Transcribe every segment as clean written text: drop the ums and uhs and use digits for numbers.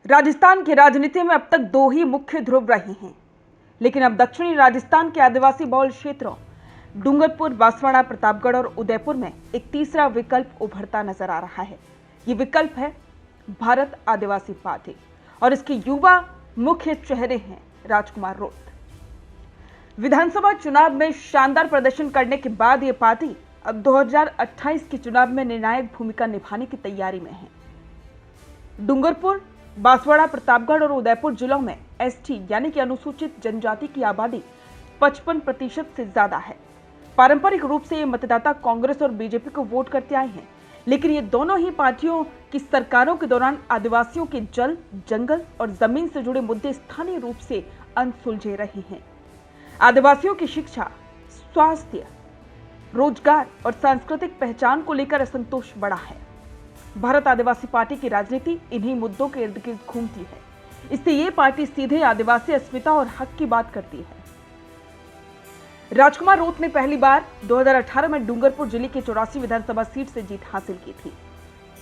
राजस्थान की राजनीति में अब तक दो ही मुख्य ध्रुव रहे हैं, लेकिन अब दक्षिणी राजस्थान के आदिवासी बहुल क्षेत्रों डूंगरपुर, बांसवाड़ा, प्रतापगढ़ और उदयपुर में एक तीसरा विकल्प उभरता नजर आ रहा है। ये विकल्प है भारत आदिवासी पार्टी और इसके युवा मुख्य चेहरे हैं राजकुमार रोत। विधानसभा चुनाव में शानदार प्रदर्शन करने के बाद ये पार्टी अब 2028 के चुनाव में निर्णायक भूमिका निभाने की तैयारी में है। डूंगरपुर, बांसवाड़ा, प्रतापगढ़ और उदयपुर जिलों में एसटी यानी कि अनुसूचित जनजाति की आबादी 55% से ज्यादा है। पारंपरिक रूप से ये मतदाता कांग्रेस और बीजेपी को वोट करते आए हैं, लेकिन ये दोनों ही पार्टियों की सरकारों के दौरान आदिवासियों के जल, जंगल और जमीन से जुड़े मुद्दे स्थानीय रूप से अनसुलझे रहे हैं। आदिवासियों की शिक्षा, स्वास्थ्य, रोजगार और सांस्कृतिक पहचान को लेकर असंतोष बढ़ा है। भारत आदिवासी पार्टी की राजनीति इन्हीं मुद्दों के इर्द गिर्द घूमती है। इससे ये पार्टी सीधे आदिवासी अस्मिता और हक की बात करती है। राजकुमार रोत ने पहली बार 2018 में डूंगरपुर जिले के 84 विधानसभा सीट से जीत हासिल की थी।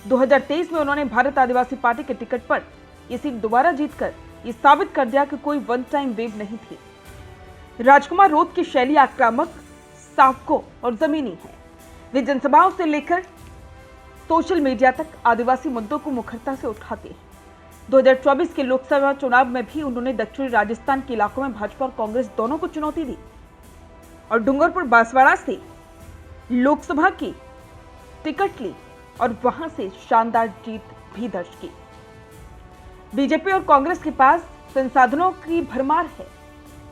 2023 में उन्होंने भारत आदिवासी पार्टी के टिकट पर यह सीट दोबारा जीतकर यह साबित कर दिया कि कोई वन टाइम वेव नहीं थी। राजकुमार रोत की शैली आक्रामक, साफको और जमीनी है। वे जनसभाओं से लेकर सोशल मीडिया तक आदिवासी मुद्दों को मुखरता से उठाते हैं। 2024 के लोकसभा चुनाव में भी उन्होंने दक्षिणी राजस्थान के इलाकों में भाजपा और कांग्रेस दोनों को चुनौती दी और डूंगरपुर, बांसवाड़ा से लोकसभा की टिकट ली और वहां से शानदार जीत भी दर्ज की। बीजेपी और कांग्रेस के पास संसाधनों की भरमार है,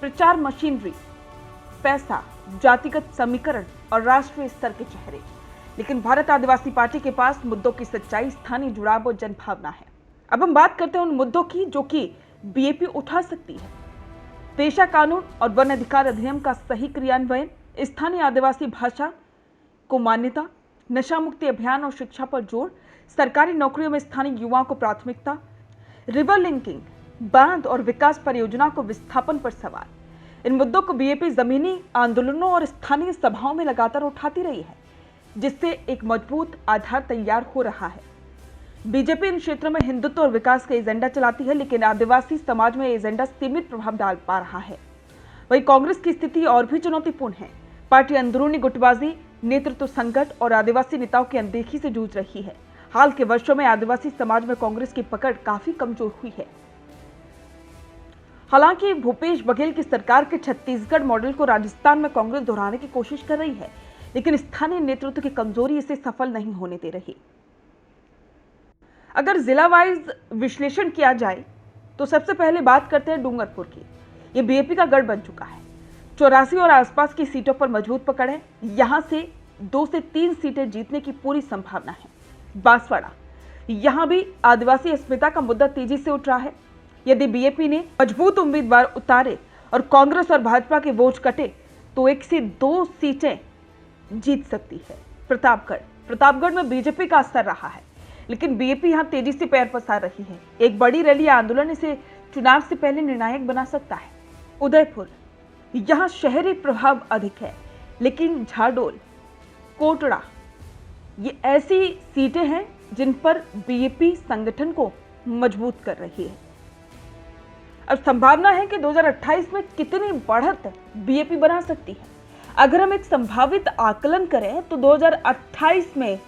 प्रचार मशीनरी, पैसा, जातिगत समीकरण और राष्ट्रीय स्तर के चेहरे, लेकिन भारत आदिवासी पार्टी के पास मुद्दों की सच्चाई, स्थानीय जुड़ाव और जनभावना है। अब हम बात करते हैं उन मुद्दों की जो कि बीएपी उठा सकती है। पेशा कानून और वन अधिकार अधिनियम का सही क्रियान्वयन, स्थानीय आदिवासी भाषा को मान्यता, नशा मुक्ति अभियान और शिक्षा पर जोर, सरकारी नौकरियों में स्थानीय युवाओं को प्राथमिकता, रिवर लिंकिंग, बांध और विकास परियोजना को विस्थापन पर सवाल। इन मुद्दों को बीएपी जमीनी आंदोलनों और स्थानीय सभाओं में लगातार उठाती रही है, जिससे एक मजबूत आधार तैयार हो रहा है। बीजेपी इन क्षेत्रों में हिंदुत्व और विकास का एजेंडा चलाती है, लेकिन आदिवासी समाज में एजेंडा सीमित प्रभाव डाल पा रहा है। वहीं कांग्रेस की स्थिति और भी चुनौतीपूर्ण है। पार्टी अंदरूनी गुटबाजी, नेतृत्व संकट और आदिवासी नेताओं की अनदेखी से जूझ रही है। हाल के वर्षों में आदिवासी समाज में कांग्रेस की पकड़ काफी कमजोर हुई है। हालांकि भूपेश बघेल की सरकार के छत्तीसगढ़ मॉडल को राजस्थान में कांग्रेस दोहराने की कोशिश कर रही है, लेकिन स्थानीय नेतृत्व की कमजोरी इसे सफल नहीं होने दे रही। अगर जिला वाइज विश्लेषण किया जाए तो सबसे पहले बात करते हैं डूंगरपुर की। यह बीएपी का गढ़ बन चुका है। 84 और आसपास की सीटों पर मजबूत पकड़ है। यहां से 2 से 3 सीटें जीतने की पूरी संभावना है। बांसवाड़ा, यहां भी आदिवासी अस्मिता का मुद्दा तेजी से उठ रहा है। यदि बीएपी ने मजबूत उम्मीदवार उतारे और कांग्रेस और भाजपा के वोट कटे तो 1 से 2 सीटें जीत सकती है। प्रतापगढ़ में बीजेपी का असर रहा है, लेकिन बीएपी यहां तेजी से पैर पसार रही है। एक बड़ी रैली या आंदोलन इसे चुनाव से पहले निर्णायक बना सकता है। उदयपुर, यहां शहरी प्रभाव अधिक है, लेकिन झाडोल, कोटड़ा ये ऐसी सीटें हैं जिन पर बीएपी संगठन को मजबूत कर रही है। अब संभावना है कि 2028 में कितनी बढ़त बीएपी बना सकती है। अगर हम एक संभावित आकलन करें तो 2028 में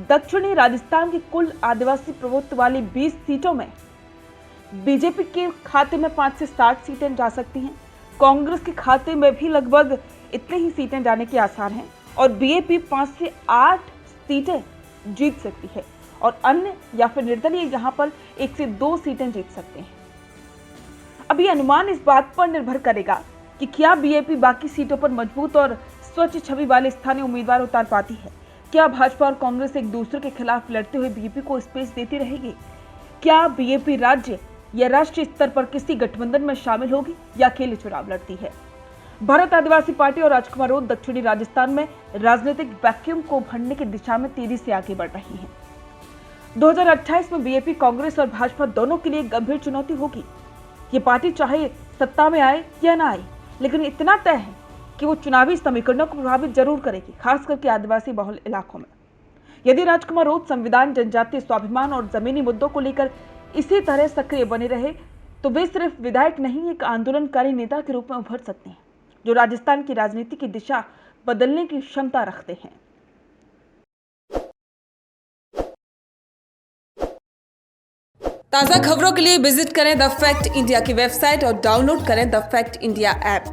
दक्षिणी राजस्थान की कुल आदिवासी प्रभुत्व वाली 20 सीटों में बीजेपी के खाते में 5 से 60 सीटें जा सकती हैं। कांग्रेस के खाते में भी लगभग इतने ही सीटें जाने के आसार हैं और बीएपी 5 से 8 सीटें जीत सकती है और अन्य या फिर निर्दलीय यहां पर 1 से 2 सीटें जीत सकते हैं। अब ये अनुमान इस बात पर निर्भर करेगा कि क्या बीएपी बाकी सीटों पर मजबूत और स्वच्छ छवि वाले स्थानीय उम्मीदवार उतार पाती है। क्या भाजपा और कांग्रेस एक दूसरे के खिलाफ लड़ते हुए बीएपी को स्पेस देती रहेगी। क्या बीएपी राज्य या राष्ट्रीय स्तर पर किसी गठबंधन में शामिल होगी या अकेले चुनाव लड़ती है। भारत आदिवासी पार्टी और राजकुमार रोत दक्षिणी राजस्थान में राजनीतिक वैक्यूम को भरने की दिशा में तेजी से आगे बढ़ रही है। 2028 में बीएपी, कांग्रेस और भाजपा दोनों के लिए गंभीर चुनौती होगी। ये पार्टी चाहे सत्ता में आए या ना आए, लेकिन इतना तय है कि वो चुनावी समीकरणों को प्रभावित जरूर करेगी, खास करके आदिवासी बहुल इलाकों में। यदि राजकुमार रोत संविधान, जनजातीय स्वाभिमान और जमीनी मुद्दों को लेकर इसी तरह सक्रिय बने रहे तो वे सिर्फ विधायक नहीं, एक आंदोलनकारी नेता के रूप में उभर सकते हैं, जो राजस्थान की राजनीति की दिशा बदलने की क्षमता रखते हैं। ताज़ा खबरों के लिए विजिट करें द फैक्ट इंडिया की वेबसाइट और डाउनलोड करें द फैक्ट इंडिया ऐप।